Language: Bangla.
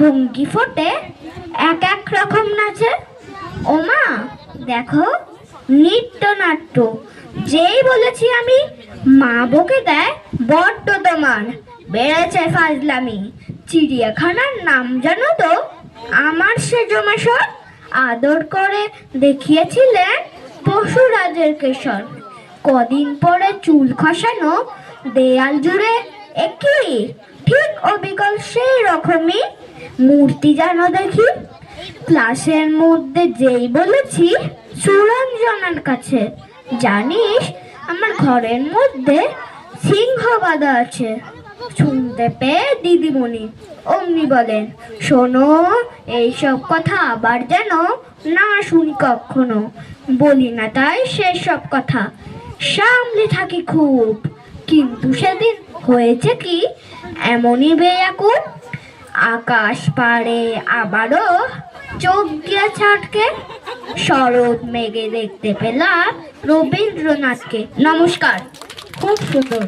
ভঙ্গি ফোটে এক এক রকম নাচে। ওমা দেখো নৃত্যনাট্য, যেই বলেছি আমি মা বকে দেয় বড্ড তোমার বেড়েছে ফাজলামি। চিড়িয়াখানার নাম জানো তো? আমার সেজমেশর আদর করে দেখিয়েছিলেন পশুরাজের কেশর। কদিন পরে চুল খসানো দেয়াল জুড়ে একই ঠিক অবিকল সেই রকমই মূর্তি যেন দেখি। ক্লাসের মধ্যে যেই বলেছি সুরঞ্জনার কাছে, জানিস আমার ঘরের মধ্যে সিংহ বাঁধা আছে। শুনতে পেয়ে দিদিমণি অমনি বলেন, শোনো এইসব কথা আবার যেন না শুনি কখনো। বলি না তাই সেসব কথা, সামলে থাকি খুব। কিন্তু সেদিন হয়েছে কি, এমনই বেয়াকুব, আকাশ পাড়ে আবারও চোখ গিয়েছে আটকে। শরৎ মেঘে দেখতে পেলাম রবীন্দ্রনাথকে। নমস্কার, খুব সুন্দর।